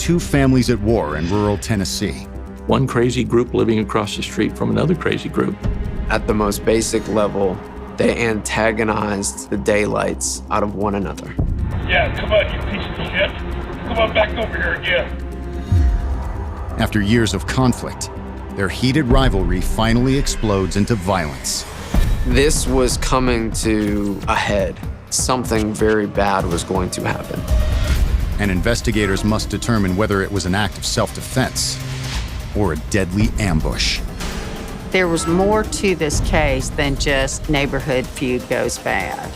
two families at war in rural Tennessee. One crazy group living across the street from another crazy group. At the most basic level, they antagonized the daylights out of one another. Yeah, come on, you piece of shit. Come on back over here again. After years of conflict, their heated rivalry finally explodes into violence. This was coming to a head. Something very bad was going to happen. And investigators must determine whether it was an act of self-defense or a deadly ambush. There was more to this case than just neighborhood feud goes bad.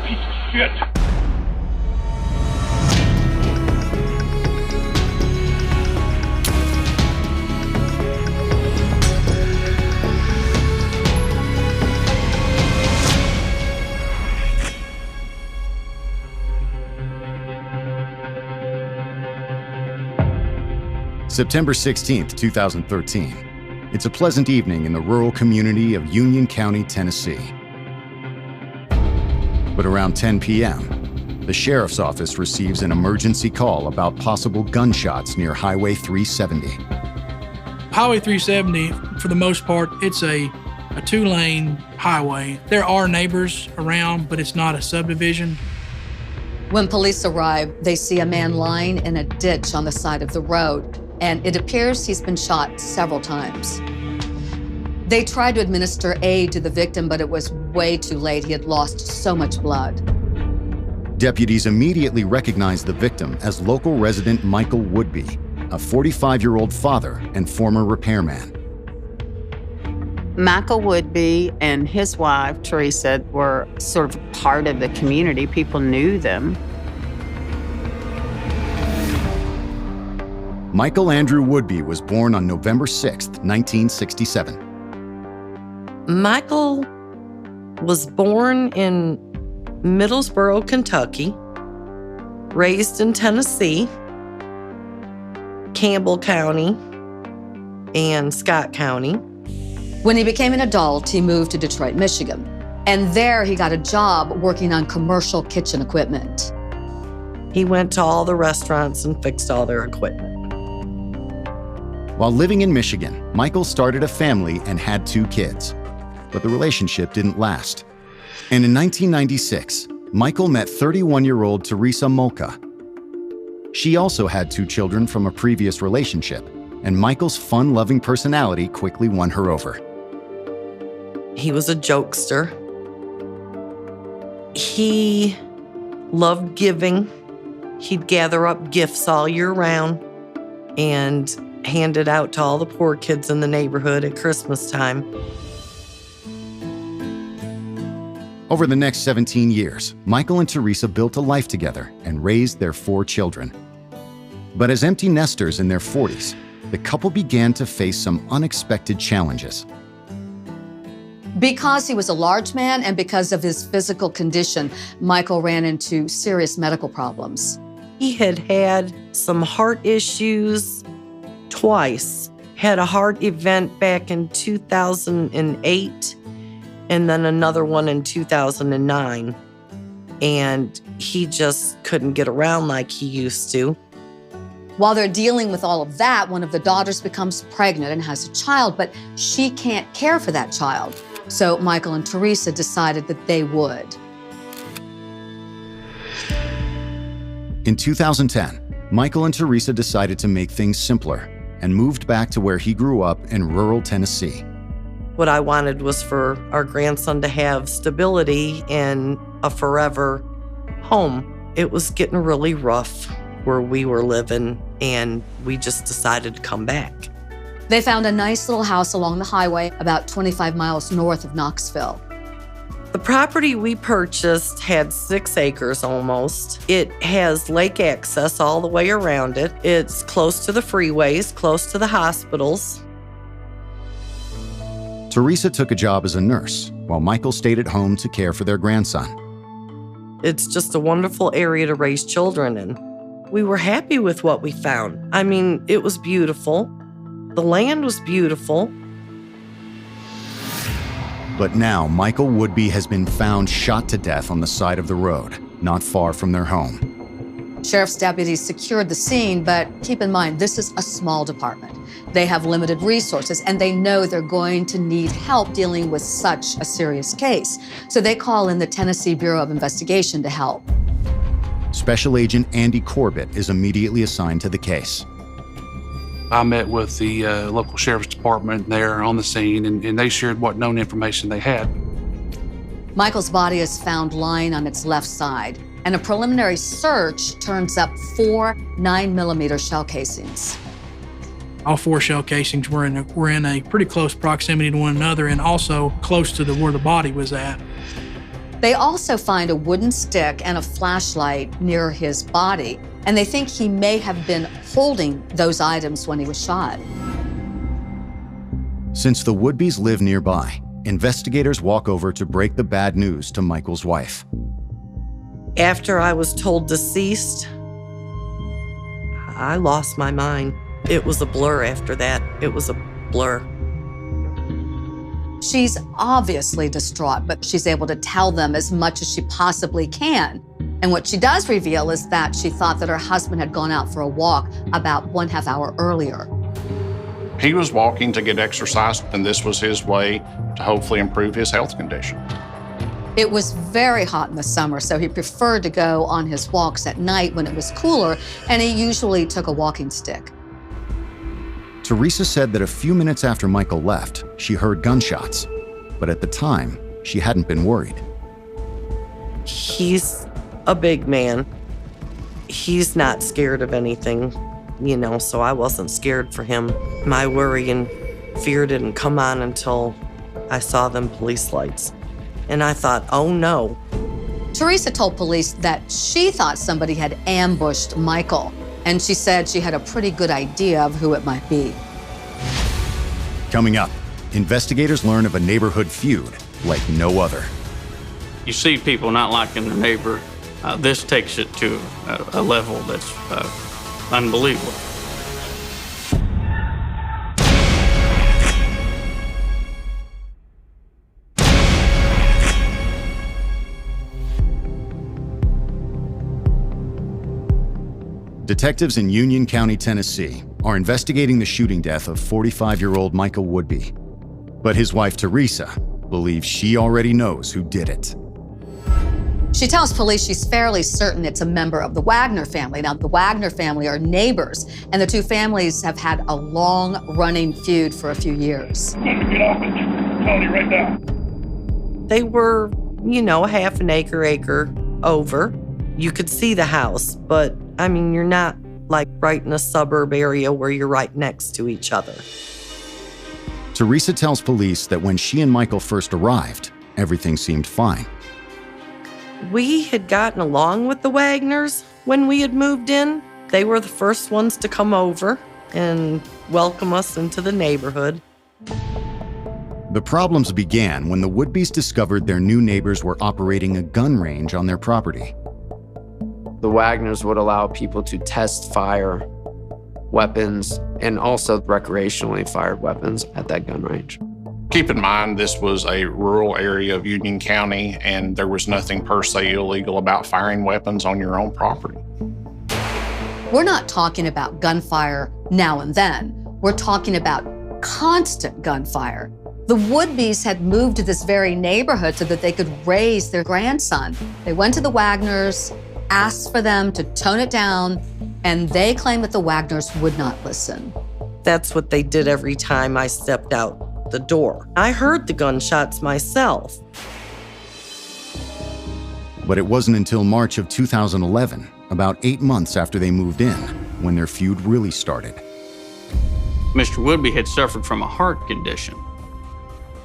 Piece of shit. September 16th, 2013. It's a pleasant evening in the rural community of Union County, Tennessee. But around 10 p.m., the sheriff's office receives an emergency call about possible gunshots near Highway 370. Highway 370, for the most part, it's a two-lane highway. There are neighbors around, but it's not a subdivision. When police arrive, they see a man lying in a ditch on the side of the road, and it appears he's been shot several times. They tried to administer aid to the victim, but it was way too late. He had lost so much blood. Deputies immediately recognized the victim as local resident Michael Woodby, a 45-year-old father and former repairman. Michael Woodby and his wife, Teresa, were sort of part of the community. People knew them. Michael Andrew Woodby was born on November 6, 1967. Michael was born in Middlesboro, Kentucky, raised in Tennessee, Campbell County, and Scott County. When he became an adult, he moved to Detroit, Michigan. And there he got a job working on commercial kitchen equipment. He went to all the restaurants and fixed all their equipment. While living in Michigan, Michael started a family and had 2 kids. But the relationship didn't last. And in 1996, Michael met 31-year-old Teresa Molka. She also had 2 children from a previous relationship, and Michael's fun-loving personality quickly won her over. He was a jokester. He loved giving. He'd gather up gifts all year round and hand it out to all the poor kids in the neighborhood at Christmas time. Over the next 17 years, Michael and Teresa built a life together and raised their 4 children. But as empty nesters in their 40s, the couple began to face some unexpected challenges. Because he was a large man and because of his physical condition, Michael ran into serious medical problems. He had had some heart issues twice. Had a heart event back in 2008 and then another one in 2009. And he just couldn't get around like he used to. While they're dealing with all of that, one of the daughters becomes pregnant and has a child, but she can't care for that child. So Michael and Teresa decided that they would. In 2010, Michael and Teresa decided to make things simpler and moved back to where he grew up in rural Tennessee. What I wanted was for our grandson to have stability and a forever home. It was getting really rough where we were living, and we just decided to come back. They found a nice little house along the highway about 25 miles north of Knoxville. The property we purchased had 6 acres almost. It has lake access all the way around it. It's close to the freeways, close to the hospitals. Teresa took a job as a nurse, while Michael stayed at home to care for their grandson. It's just a wonderful area to raise children in. We were happy with what we found. I mean, it was beautiful. The land was beautiful. But now Michael Woodby has been found shot to death on the side of the road, not far from their home. Sheriff's deputies secured the scene, but keep in mind, this is a small department. They have limited resources, and they know they're going to need help dealing with such a serious case. So they call in the Tennessee Bureau of Investigation to help. Special Agent Andy Corbett is immediately assigned to the case. I met with the local sheriff's department there on the scene, and they shared what known information they had. Michael's body is found lying on its left side, and a preliminary search turns up 4 9mm shell casings. All 4 shell casings were in a pretty close proximity to one another and also close to where the body was at. They also find a wooden stick and a flashlight near his body, and they think he may have been holding those items when he was shot. Since the Woodbys live nearby, investigators walk over to break the bad news to Michael's wife. After I was told deceased, I lost my mind. It was a blur after that. It was a blur. She's obviously distraught, but she's able to tell them as much as she possibly can. And what she does reveal is that she thought that her husband had gone out for a walk about 1/2 hour earlier. He was walking to get exercise, and this was his way to hopefully improve his health condition. It was very hot in the summer, so he preferred to go on his walks at night when it was cooler, and he usually took a walking stick. Teresa said that a few minutes after Michael left, she heard gunshots, but at the time, she hadn't been worried. He's a big man. He's not scared of anything, so I wasn't scared for him. My worry and fear didn't come on until I saw them police lights. And I thought, oh no. Teresa told police that she thought somebody had ambushed Michael, and she said she had a pretty good idea of who it might be. Coming up, investigators learn of a neighborhood feud like no other. You see people not liking their neighbor. This takes it to a level that's unbelievable. Detectives in Union County, Tennessee, are investigating the shooting death of 45-year-old Michael Woodby. But his wife, Teresa, believes she already knows who did it. She tells police she's fairly certain it's a member of the Wagner family. Now, the Wagner family are neighbors, and the two families have had a long-running feud for a few years. I'm going to get off it. I'm telling you right now. They were, half an acre over. You could see the house, but you're not like right in a suburb area where you're right next to each other. Teresa tells police that when she and Michael first arrived, everything seemed fine. We had gotten along with the Wagners when we had moved in. They were the first ones to come over and welcome us into the neighborhood. The problems began when the Woodbys discovered their new neighbors were operating a gun range on their property. The Wagners would allow people to test fire weapons and also recreationally fired weapons at that gun range. Keep in mind, this was a rural area of Union County, and there was nothing per se illegal about firing weapons on your own property. We're not talking about gunfire now and then. We're talking about constant gunfire. The Woodbys had moved to this very neighborhood so that they could raise their grandson. They went to the Wagners, asked for them to tone it down, and they claimed that the Wagners would not listen. That's what they did every time I stepped out the door. I heard the gunshots myself. But it wasn't until March of 2011, about 8 months after they moved in, when their feud really started. Mr. Woodby had suffered from a heart condition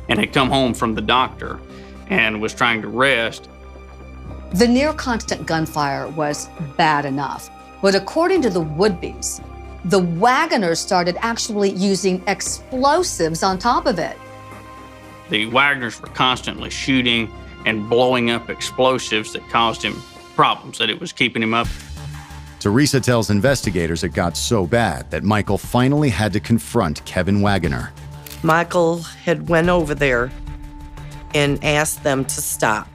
and had come home from the doctor and was trying to rest. The near constant gunfire was bad enough, but according to the Woodbys, the Wagoners started actually using explosives on top of it. The Wagners were constantly shooting and blowing up explosives that caused him problems, that it was keeping him up. Teresa tells investigators it got so bad that Michael finally had to confront Kevin Wagoner. Michael had went over there and asked them to stop.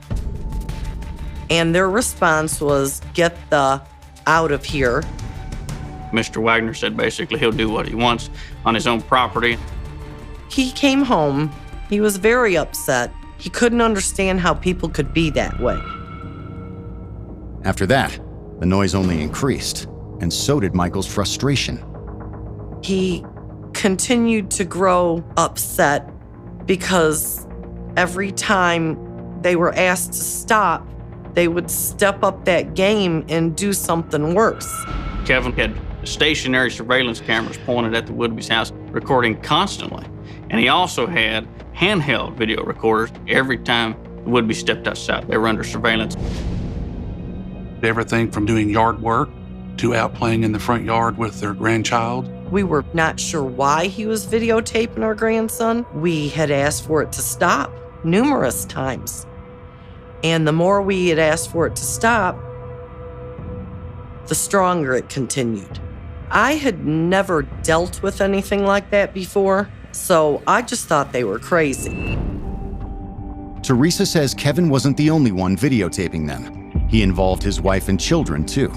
And their response was, get the out of here. Mr. Wagner said basically he'll do what he wants on his own property. He came home. He was very upset. He couldn't understand how people could be that way. After that, the noise only increased, and so did Michael's frustration. He continued to grow upset because every time they were asked to stop, they would step up that game and do something worse. Kevin had stationary surveillance cameras pointed at the Woodby's house, recording constantly. And he also had handheld video recorders every time the Woodby stepped outside. They were under surveillance. Everything from doing yard work to out playing in the front yard with their grandchild. We were not sure why he was videotaping our grandson. We had asked for it to stop numerous times. And the more we had asked for it to stop, the stronger it continued. I had never dealt with anything like that before, so I just thought they were crazy. Teresa says Kevin wasn't the only one videotaping them. He involved his wife and children, too.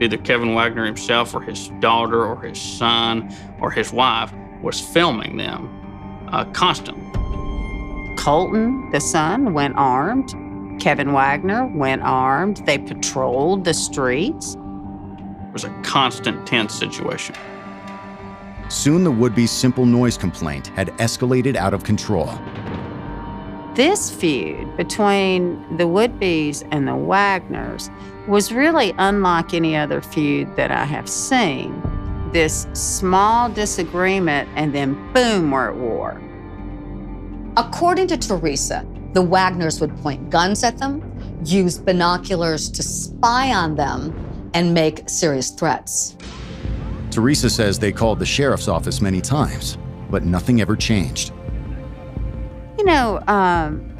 Either Kevin Wagner himself or his daughter or his son or his wife was filming them constantly. Colton, the son, went armed. Kevin Wagner went armed. They patrolled the streets. It was a constant tense situation. Soon the Woodby's simple noise complaint had escalated out of control. This feud between the Woodbys and the Wagners was really unlike any other feud that I have seen. This small disagreement and then boom, we're at war. According to Teresa, the Wagners would point guns at them, use binoculars to spy on them, and make serious threats. Teresa says they called the sheriff's office many times, but nothing ever changed. You know,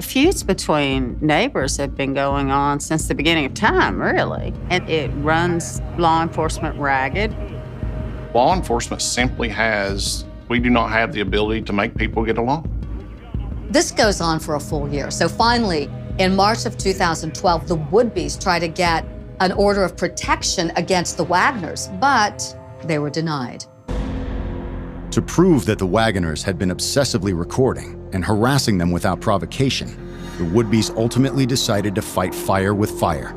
feuds between neighbors have been going on since the beginning of time, really. And it runs law enforcement ragged. Law enforcement simply we do not have the ability to make people get along. This goes on for a full year. So finally, in March of 2012, the Woodbys tried to get an order of protection against the Wagners, but they were denied. To prove that the Wagoners had been obsessively recording and harassing them without provocation, the Woodbys ultimately decided to fight fire with fire.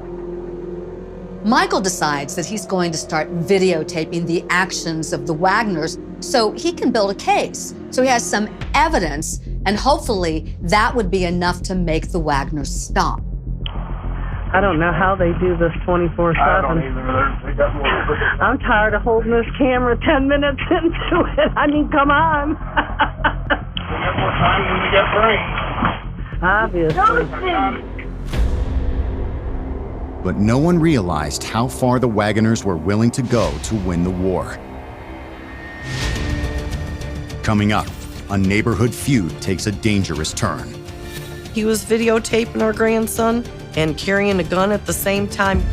Michael decides that he's going to start videotaping the actions of the Wagners so he can build a case. So he has some evidence, and hopefully that would be enough to make the Wagners stop. I don't know how they do this 24/7. I don't either. They got more. I'm tired of holding this camera 10 minutes into it. I mean, come on. We got more time than we got brains. Obviously. But no one realized how far the Wagoners were willing to go to win the war. Coming up, a neighborhood feud takes a dangerous turn. He was videotaping our grandson and carrying a gun at the same time.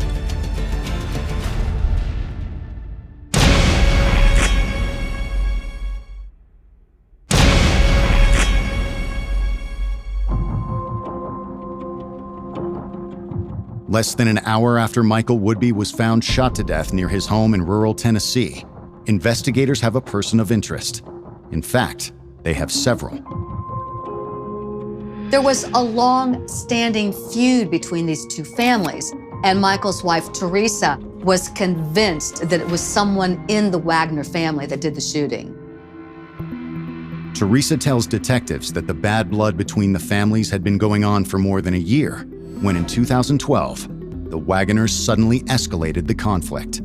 Less than an hour after Michael Woodby was found shot to death near his home in rural Tennessee, investigators have a person of interest. In fact, they have several. There was a long-standing feud between these two families, and Michael's wife, Teresa, was convinced that it was someone in the Wagner family that did the shooting. Teresa tells detectives that the bad blood between the families had been going on for more than a year, when in 2012, the Wagoners suddenly escalated the conflict.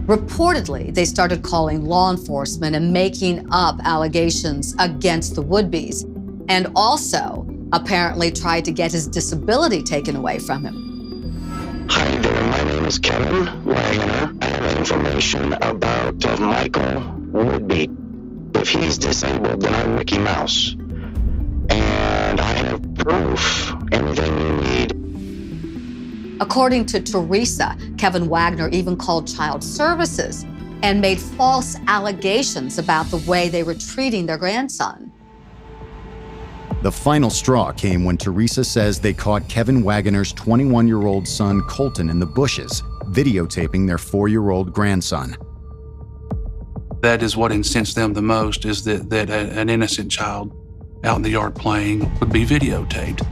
Reportedly, they started calling law enforcement and making up allegations against the Woodbys, and also apparently tried to get his disability taken away from him. Hi there, my name is Kevin Wagner. I have information about Michael Woodby. If he's disabled, then I'm Mickey Mouse. And I have proof, anything you need. According to Teresa, Kevin Wagner even called child services and made false allegations about the way they were treating their grandson. The final straw came when Teresa says they caught Kevin Wagoner's 21-year-old son Colton in the bushes, videotaping their 4-year-old grandson. That is what incensed them the most, is that an innocent child out in the yard playing would be videotaped.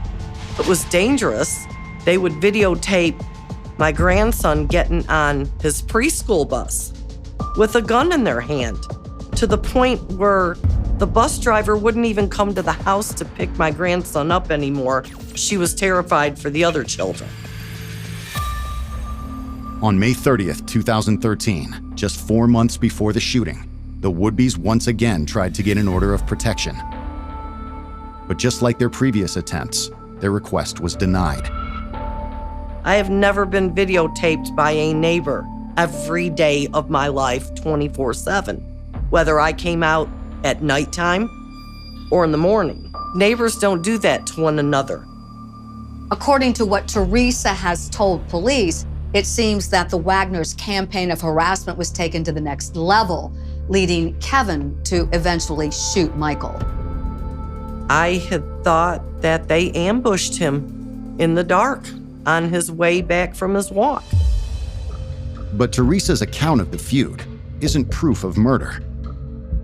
It was dangerous. They would videotape my grandson getting on his preschool bus with a gun in their hand, to the point where the bus driver wouldn't even come to the house to pick my grandson up anymore. She was terrified for the other children. On May 30th, 2013, just 4 months before the shooting, the Woodbys once again tried to get an order of protection. But just like their previous attempts, their request was denied. I have never been videotaped by a neighbor every day of my life, 24/7, whether I came out at nighttime or in the morning. Neighbors don't do that to one another. According to what Teresa has told police, it seems that the Wagners' campaign of harassment was taken to the next level, leading Kevin to eventually shoot Michael. I had thought that they ambushed him in the dark on his way back from his walk. But Teresa's account of the feud isn't proof of murder.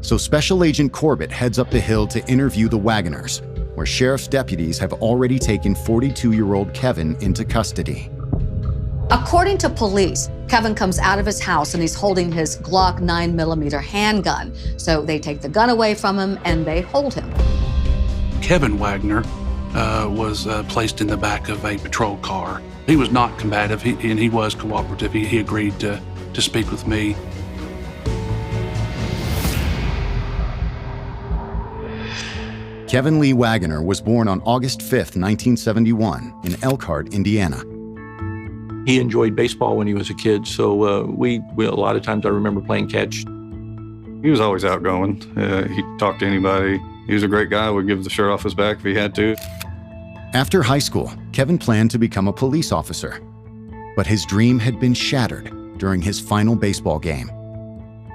So Special Agent Corbett heads up the hill to interview the Wagoners, where sheriff's deputies have already taken 42-year-old Kevin into custody. According to police, Kevin comes out of his house and he's holding his Glock 9mm handgun. So they take the gun away from him and they hold him. Kevin Wagner was placed in the back of a patrol car. He was not combative, and he was cooperative. He agreed to speak with me. Kevin Lee Wagoner was born on August 5th, 1971, in Elkhart, Indiana. He enjoyed baseball when he was a kid, so we a lot of times I remember playing catch. He was always outgoing. He'd talk to anybody. He was a great guy, would give the shirt off his back if he had to. After high school, Kevin planned to become a police officer. But his dream had been shattered during his final baseball game.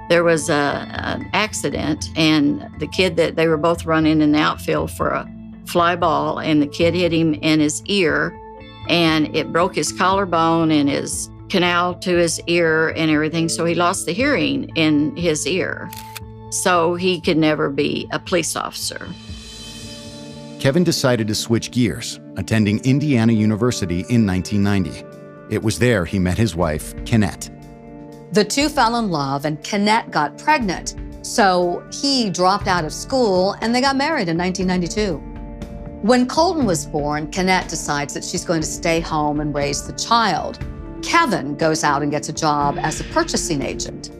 There was an accident, and the kid that they were both running in the outfield for a fly ball, and the kid hit him in his ear, and it broke his collarbone and his canal to his ear and everything, so he lost the hearing in his ear. So he could never be a police officer. Kevin decided to switch gears, attending Indiana University in 1990. It was there he met his wife, Kennette. The two fell in love and Kennette got pregnant. So he dropped out of school and they got married in 1992. When Colton was born, Kennette decides that she's going to stay home and raise the child. Kevin goes out and gets a job as a purchasing agent.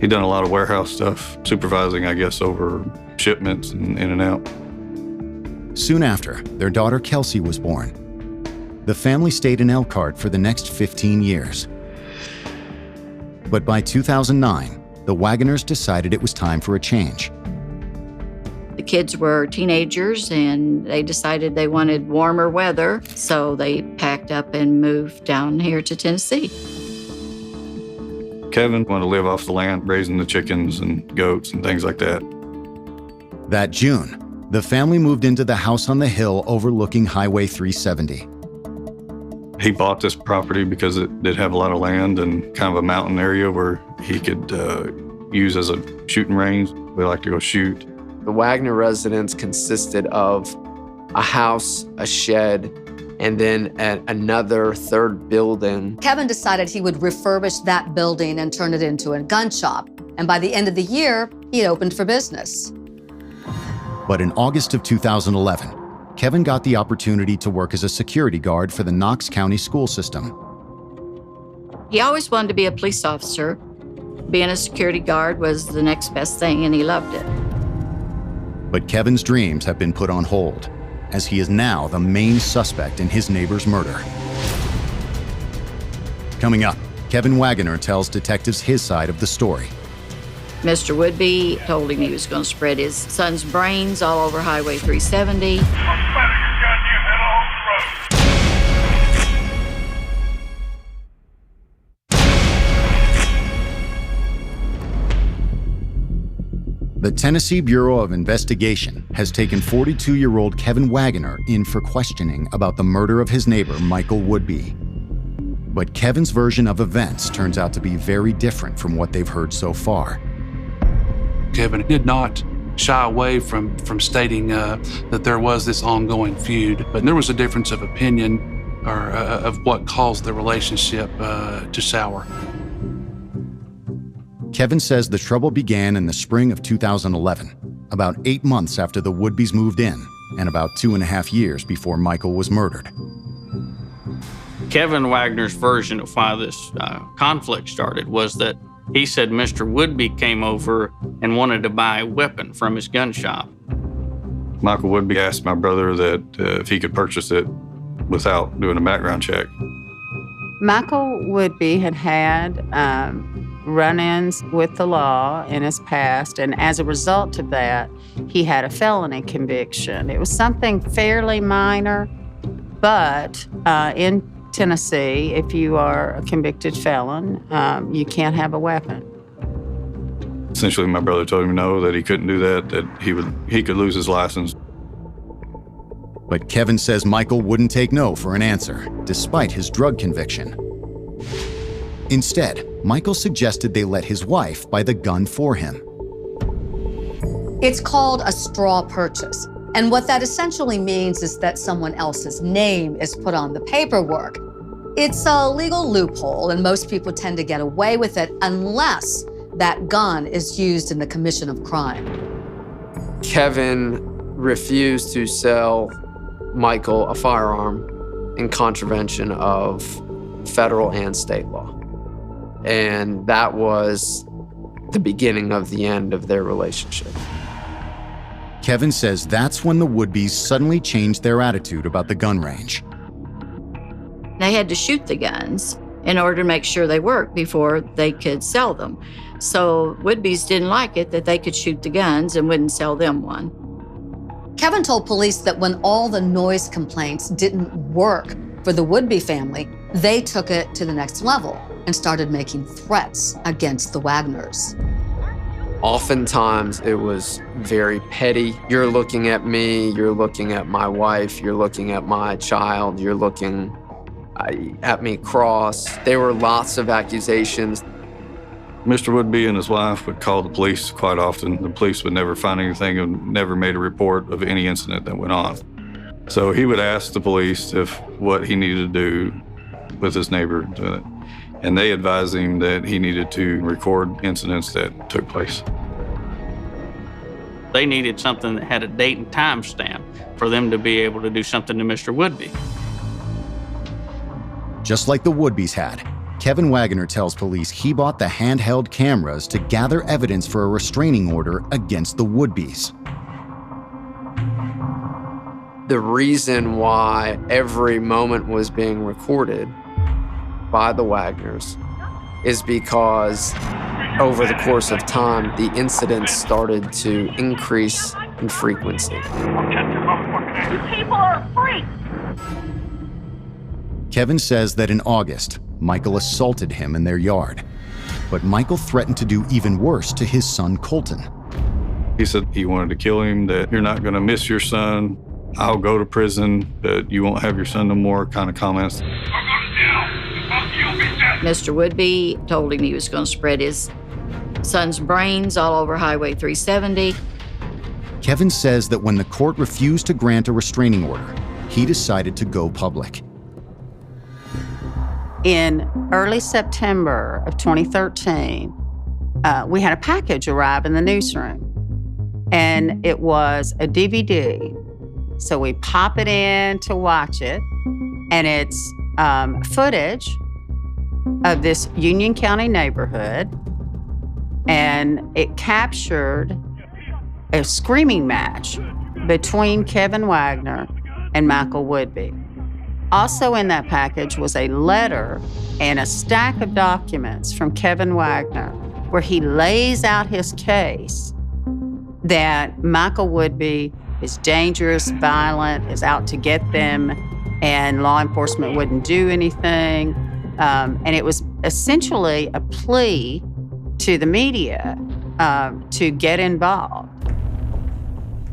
He'd done a lot of warehouse stuff, supervising, I guess, over shipments and in and out. Soon after, their daughter Kelsey was born. The family stayed in Elkhart for the next 15 years. But by 2009, the Wagoners decided it was time for a change. The kids were teenagers and they decided they wanted warmer weather, so they packed up and moved down here to Tennessee. Kevin wanted to live off the land, raising the chickens and goats and things like that. That June, the family moved into the house on the hill overlooking Highway 370. He bought this property because it did have a lot of land and kind of a mountain area where he could use as a shooting range. We like to go shoot. The Wagner residence consisted of a house, a shed, and then another third building. Kevin decided he would refurbish that building and turn it into a gun shop. And by the end of the year, he opened for business. But in August of 2011, Kevin got the opportunity to work as a security guard for the Knox County school system. He always wanted to be a police officer. Being a security guard was the next best thing, and he loved it. But Kevin's dreams have been put on hold, as he is now the main suspect in his neighbor's murder. Coming up, Kevin Wagoner tells detectives his side of the story. Mr. Woodby told him he was going to spread his son's brains all over Highway 370. The Tennessee Bureau of Investigation has taken 42-year-old Kevin Wagner in for questioning about the murder of his neighbor, Michael Woodby. But Kevin's version of events turns out to be very different from what they've heard so far. Kevin did not shy away from stating that there was this ongoing feud, but there was a difference of opinion or of what caused the relationship to sour. Kevin says the trouble began in the spring of 2011, about 8 months after the Woodbys moved in, and about 2.5 years before Michael was murdered. Kevin Wagner's version of why this conflict started was that he said Mr. Woodby came over and wanted to buy a weapon from his gun shop. Michael Woodby asked my brother that if he could purchase it without doing a background check. Michael Woodby had run-ins with the law in his past, and as a result of that, he had a felony conviction. It was something fairly minor, but in Tennessee, if you are a convicted felon, you can't have a weapon. Essentially, my brother told him no, that he couldn't do that he could lose his license. But Kevin says Michael wouldn't take no for an answer, despite his drug conviction. Instead, Michael suggested they let his wife buy the gun for him. It's called a straw purchase. And what that essentially means is that someone else's name is put on the paperwork. It's a legal loophole, and most people tend to get away with it unless that gun is used in the commission of crime. Kevin refused to sell Michael a firearm in contravention of federal and state law. And that was the beginning of the end of their relationship. Kevin says that's when the Woodbys suddenly changed their attitude about the gun range. They had to shoot the guns in order to make sure they worked before they could sell them. So Woodbys didn't like it that they could shoot the guns and wouldn't sell them one. Kevin told police that when all the noise complaints didn't work for the Woodby family, they took it to the next level and started making threats against the Wagners. Oftentimes, it was very petty. You're looking at me, you're looking at my wife, you're looking at my child, you're looking at me cross. There were lots of accusations. Mr. Woodby and his wife would call the police quite often. The police would never find anything and never made a report of any incident that went on. So he would ask the police what he needed to do with his neighbor. And they advised him that he needed to record incidents that took place. They needed something that had a date and time stamp for them to be able to do something to Mr. Woodby. Just like the Woodbys had, Kevin Wagner tells police he bought the handheld cameras to gather evidence for a restraining order against the Woodbys. The reason why every moment was being recorded by the Wagners is because over the course of time, the incidents started to increase in frequency. You people are freaks! Kevin says that in August, Michael assaulted him in their yard. But Michael threatened to do even worse to his son, Colton. He said he wanted to kill him, that you're not gonna miss your son, I'll go to prison, that you won't have your son no more, kind of comments. Mr. Woodby told him he was going to spread his son's brains all over Highway 370. Kevin says that when the court refused to grant a restraining order, he decided to go public. In early September of 2013, we had a package arrive in the newsroom, and it was a DVD. So we pop it in to watch it, and it's footage of this Union County neighborhood, and it captured a screaming match between Kevin Wagner and Michael Woodby. Also in that package was a letter and a stack of documents from Kevin Wagner where he lays out his case that Michael Woodby is dangerous, violent, is out to get them, and law enforcement wouldn't do anything. And it was essentially a plea to the media to get involved.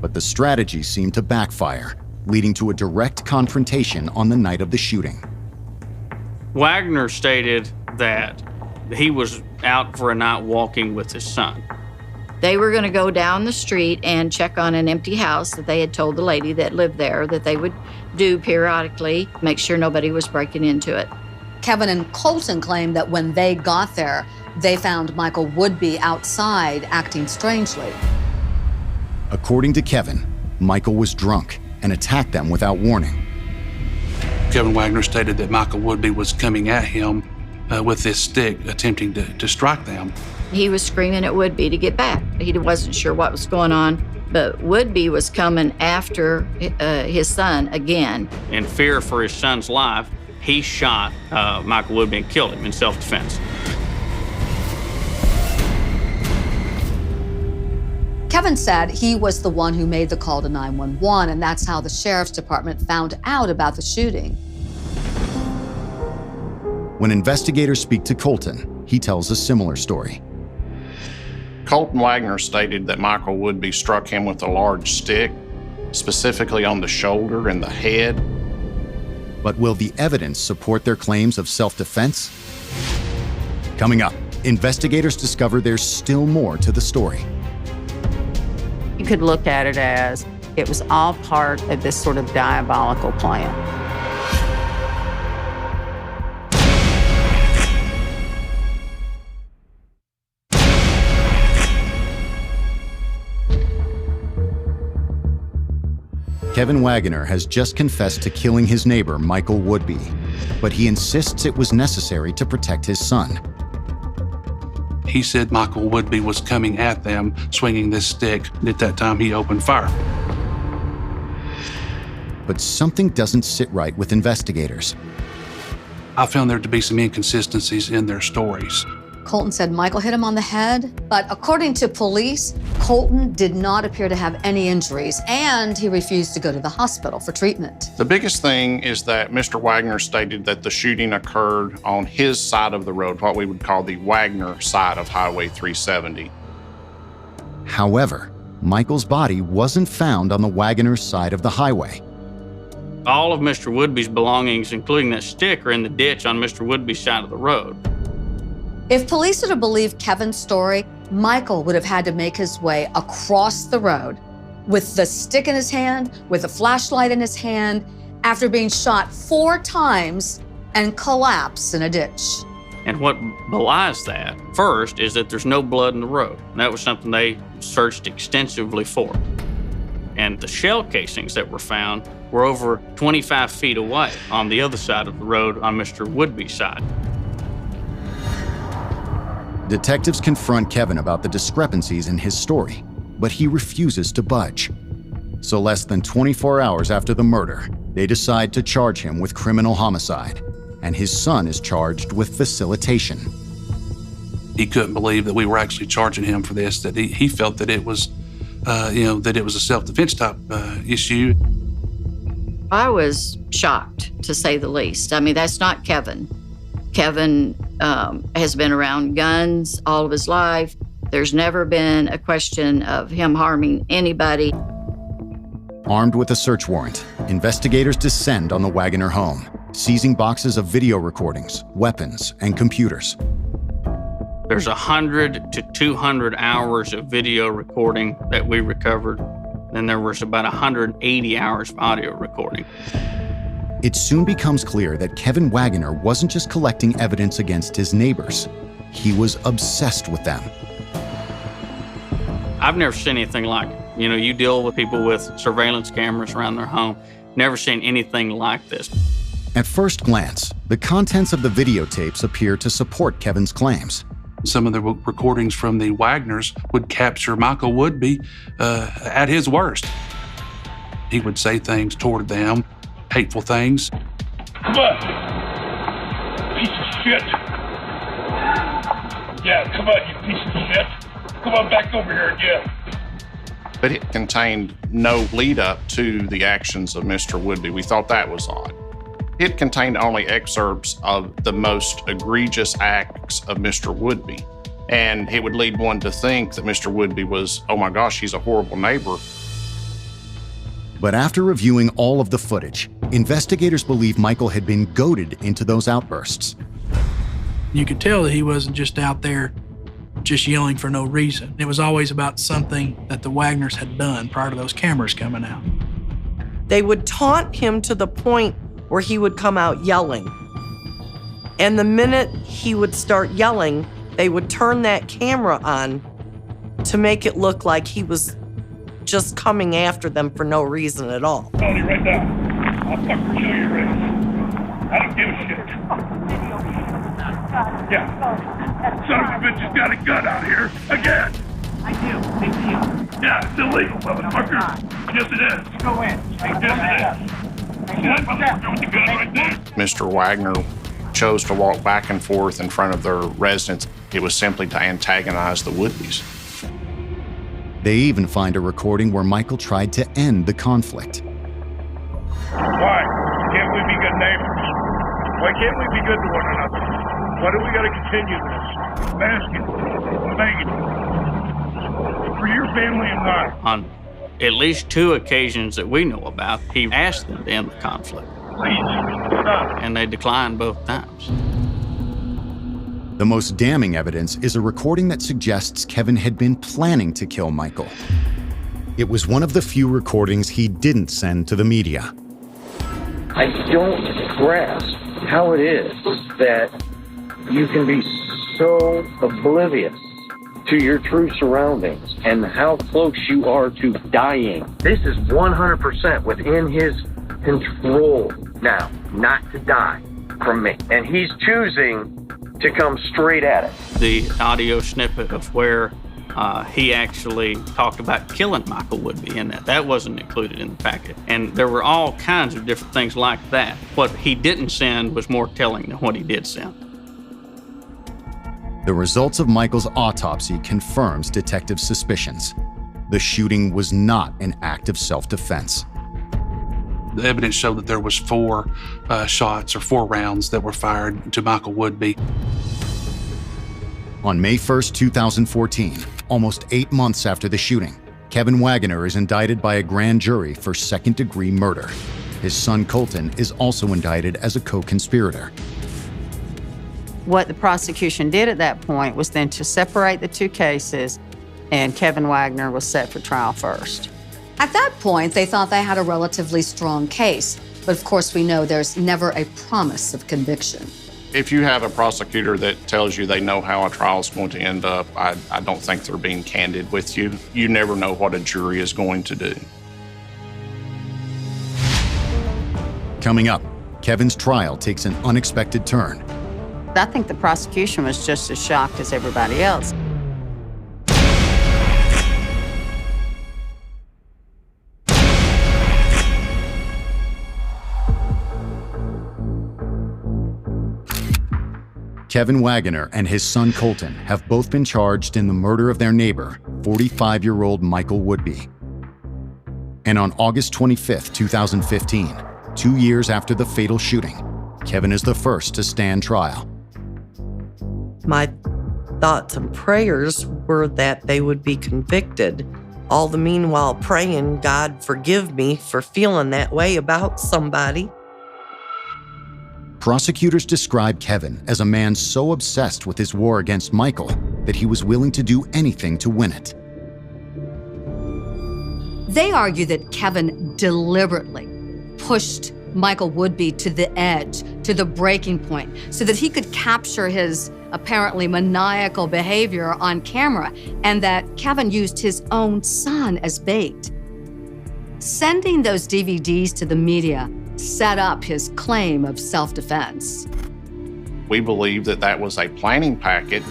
But the strategy seemed to backfire, leading to a direct confrontation on the night of the shooting. Wagner stated that he was out for a night walking with his son. They were going to go down the street and check on an empty house that they had told the lady that lived there that they would do periodically, make sure nobody was breaking into it. Kevin and Colton claimed that when they got there, they found Michael Woodby outside acting strangely. According to Kevin, Michael was drunk and attacked them without warning. Kevin Wagner stated that Michael Woodby was coming at him with this stick, attempting to strike them. He was screaming at Woodby to get back. He wasn't sure what was going on, but Woodby was coming after his son again. In fear for his son's life, he shot Michael Woodby and killed him in self-defense. Kevin said he was the one who made the call to 911, and that's how the sheriff's department found out about the shooting. When investigators speak to Colton, he tells a similar story. Colton Wagner stated that Michael Woodby struck him with a large stick, specifically on the shoulder and the head. But will the evidence support their claims of self-defense? Coming up, investigators discover there's still more to the story. You could look at it as it was all part of this sort of diabolical plan. Kevin Wagner has just confessed to killing his neighbor, Michael Woodby, but he insists it was necessary to protect his son. He said Michael Woodby was coming at them, swinging this stick, and at that time he opened fire. But something doesn't sit right with investigators. I found there to be some inconsistencies in their stories. Colton said Michael hit him on the head, but according to police, Colton did not appear to have any injuries, and he refused to go to the hospital for treatment. The biggest thing is that Mr. Wagner stated that the shooting occurred on his side of the road, what we would call the Wagner side of Highway 370. However, Michael's body wasn't found on the Wagner side of the highway. All of Mr. Woodby's belongings, including that stick, are in the ditch on Mr. Woodby's side of the road. If police are to believe Kevin's story, Michael would have had to make his way across the road with the stick in his hand, with a flashlight in his hand, after being shot 4 times and collapse in a ditch. And what belies that, first, is that there's no blood in the road. And that was something they searched extensively for. And the shell casings that were found were over 25 feet away on the other side of the road on Mr. Woodby's side. Detectives confront Kevin about the discrepancies in his story, but he refuses to budge. So less than 24 hours after the murder, they decide to charge him with criminal homicide, and his son is charged with facilitation. He couldn't believe that we were actually charging him for this, that he felt that it was, that it was a self-defense type issue. I was shocked, to say the least. I mean, that's not Kevin. Kevin has been around guns all of his life. There's never been a question of him harming anybody. Armed with a search warrant, investigators descend on the Wagner home, seizing boxes of video recordings, weapons, and computers. There's 100 to 200 hours of video recording that we recovered. Then there was about 180 hours of audio recording. It soon becomes clear that Kevin Wagner wasn't just collecting evidence against his neighbors. He was obsessed with them. I've never seen anything like it. You know, you deal with people with surveillance cameras around their home. Never seen anything like this. At first glance, the contents of the videotapes appear to support Kevin's claims. Some of the recordings from the Wagners would capture Michael Woodby at his worst. He would say things toward them, hateful things. Come on, piece of shit. Yeah, come on, you piece of shit. Come on back over here again. But it contained no lead up to the actions of Mr. Woodby. We thought that was odd. It contained only excerpts of the most egregious acts of Mr. Woodby. And it would lead one to think that Mr. Woodby was, oh my gosh, he's a horrible neighbor. But after reviewing all of the footage, investigators believe Michael had been goaded into those outbursts. You could tell that he wasn't just out there just yelling for no reason. It was always about something that the Wagners had done prior to those cameras coming out. They would taunt him to the point where he would come out yelling. And the minute he would start yelling, they would turn that camera on to make it look like he was just coming after them for no reason at all. Tony, right now. I'll fucking kill your ass. I don't give a shit. Yeah. Son of a bitch has got a gun out here again. I do. Big deal. Yeah, it's illegal, motherfucker. Yes, it is. Go in. Yes, it is. See that motherfucker with the gun right there? Mr. Wagner chose to walk back and forth in front of their residence. It was simply to antagonize the Woodbys. They even find a recording where Michael tried to end the conflict. Why? Can't we be good neighbors? Why can't we be good to one another? Why do we gotta continue this? I'm asking. I'm begging. For your family and mine. On at least 2 occasions that we know about, he asked them to end the conflict. Please, stop. And they declined both times. The most damning evidence is a recording that suggests Kevin had been planning to kill Michael. It was one of the few recordings he didn't send to the media. I don't grasp how it is that you can be so oblivious to your true surroundings and how close you are to dying. This is 100% within his control now, not to die from me. And he's choosing to come straight at it. The audio snippet of where he actually talked about killing Michael Woodby in that wasn't included in the packet. And there were all kinds of different things like that. What he didn't send was more telling than what he did send. The results of Michael's autopsy confirms detectives' suspicions. The shooting was not an act of self-defense. The evidence showed that there was 4 shots or 4 rounds that were fired to Michael Woodby. On May 1st, 2014, almost 8 months after the shooting, Kevin Wagner is indicted by a grand jury for second-degree murder. His son Colton is also indicted as a co-conspirator. What the prosecution did at that point was then to separate the 2 cases, and Kevin Wagner was set for trial first. At that point, they thought they had a relatively strong case, but of course we know there's never a promise of conviction. If you have a prosecutor that tells you they know how a trial is going to end up, I don't think they're being candid with you. You never know what a jury is going to do. Coming up, Kevin's trial takes an unexpected turn. I think the prosecution was just as shocked as everybody else. Kevin Wagner and his son Colton have both been charged in the murder of their neighbor, 45-year-old Michael Woodby. And on August 25th, 2015, 2 years after the fatal shooting, Kevin is the first to stand trial. My thoughts and prayers were that they would be convicted. All the meanwhile praying, God forgive me for feeling that way about somebody. Prosecutors describe Kevin as a man so obsessed with his war against Michael that he was willing to do anything to win it. They argue that Kevin deliberately pushed Michael Woodby to the edge, to the breaking point, so that he could capture his apparently maniacal behavior on camera, and that Kevin used his own son as bait. Sending those DVDs to the media set up his claim of self-defense. We believe that that was a planning packet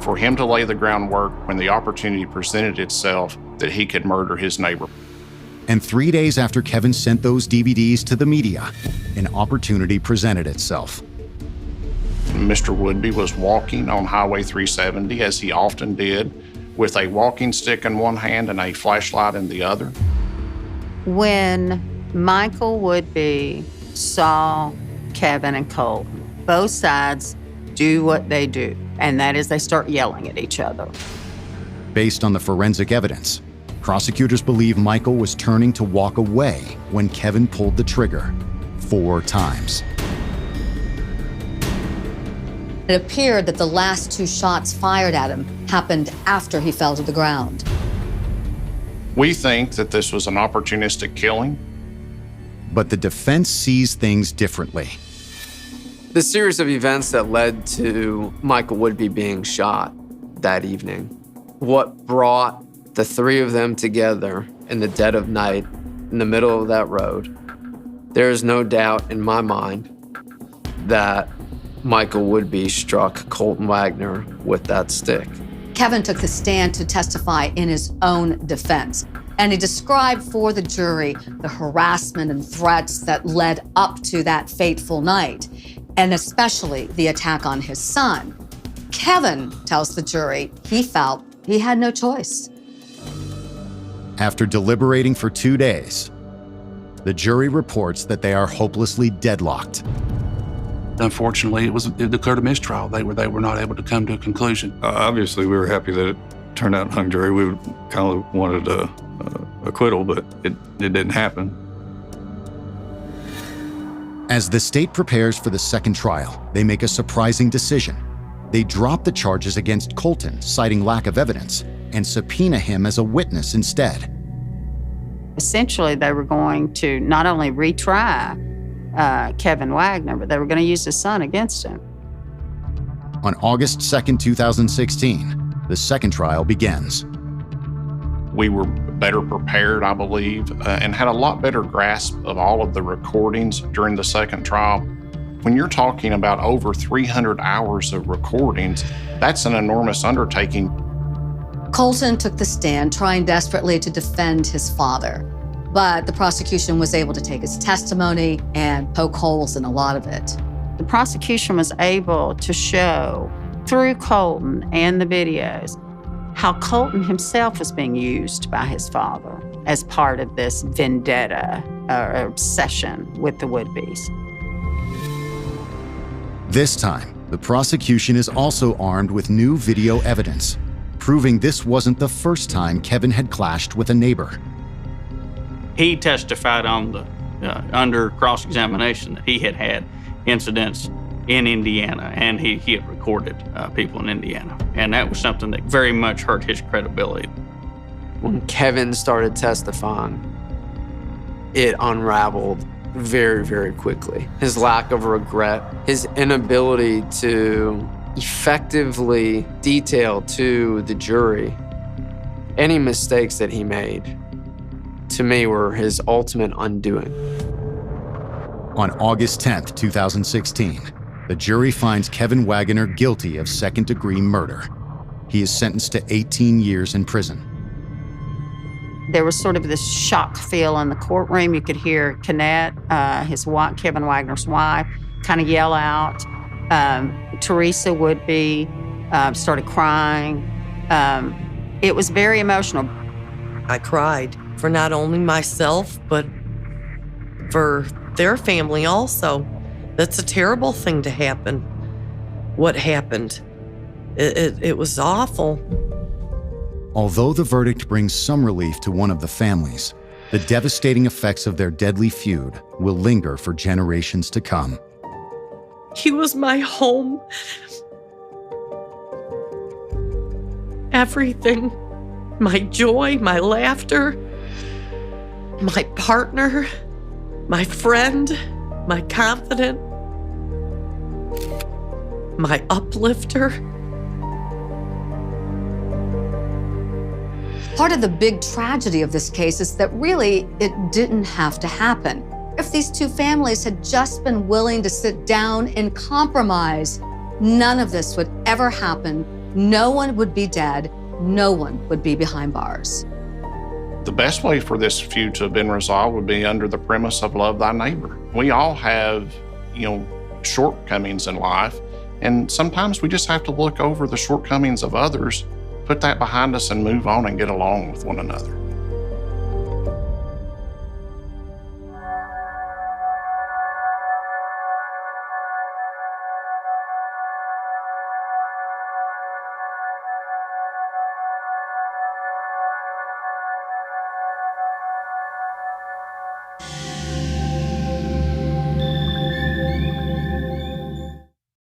for him to lay the groundwork when the opportunity presented itself that he could murder his neighbor. And 3 days after Kevin sent those DVDs to the media, an opportunity presented itself. Mr. Woodby was walking on Highway 370, as he often did, with a walking stick in one hand and a flashlight in the other. When Michael Woodby saw Kevin and Colton, both sides do what they do, and that is they start yelling at each other. Based on the forensic evidence, prosecutors believe Michael was turning to walk away when Kevin pulled the trigger 4 times. It appeared that the last 2 shots fired at him happened after he fell to the ground. We think that this was an opportunistic killing. But the defense sees things differently. The series of events that led to Michael Woodby being shot that evening, what brought the 3 of them together in the dead of night in the middle of that road, there is no doubt in my mind that Michael Woodby struck Colton Wagner with that stick. Kevin took the stand to testify in his own defense, and he described for the jury the harassment and threats that led up to that fateful night, and especially the attack on his son. Kevin tells the jury he felt he had no choice. After deliberating for 2 days, the jury reports that they are hopelessly deadlocked. Unfortunately, it declared a mistrial. They were not able to come to a conclusion. Obviously, we were happy that it turned out hung jury. We kind of wanted a acquittal, but it didn't happen. As the state prepares for the second trial, they make a surprising decision. They drop the charges against Colton, citing lack of evidence, and subpoena him as a witness instead. Essentially, they were going to not only retry Kevin Wagner, but they were going to use his son against him. On August 2nd, 2016, the second trial begins. We were better prepared, I believe, and had a lot better grasp of all of the recordings during the second trial. When you're talking about over 300 hours of recordings, that's an enormous undertaking. Colton took the stand, trying desperately to defend his father. But the prosecution was able to take his testimony and poke holes in a lot of it. The prosecution was able to show through Colton and the videos how Colton himself was being used by his father as part of this vendetta or obsession with the Woodbys. This time, the prosecution is also armed with new video evidence, proving this wasn't the first time Kevin had clashed with a neighbor. He testified on the under cross-examination that he had had incidents in Indiana, and he had recorded people in Indiana. And that was something that very much hurt his credibility. When Kevin started testifying, it unraveled very, very quickly. His lack of regret, his inability to effectively detail to the jury any mistakes that he made, to me, were his ultimate undoing. On August 10th, 2016, the jury finds Kevin Wagner guilty of second-degree murder. He is sentenced to 18 years in prison. There was sort of this shock feel in the courtroom. You could hear Kenneth, Kevin Wagner's wife, kind of yell out. Teresa Woodby started crying. It was very emotional. I cried for not only myself, but for their family also. That's a terrible thing to happen. What happened? It was awful. Although the verdict brings some relief to one of the families, the devastating effects of their deadly feud will linger for generations to come. He was my home. Everything. My joy, my laughter, my partner, my friend, my confidant, my uplifter. Part of the big tragedy of this case is that really it didn't have to happen. If these two families had just been willing to sit down and compromise, none of this would ever happen. No one would be dead. No one would be behind bars. The best way for this feud to have been resolved would be under the premise of love thy neighbor. We all have, shortcomings in life, and sometimes we just have to look over the shortcomings of others, put that behind us, and move on and get along with one another.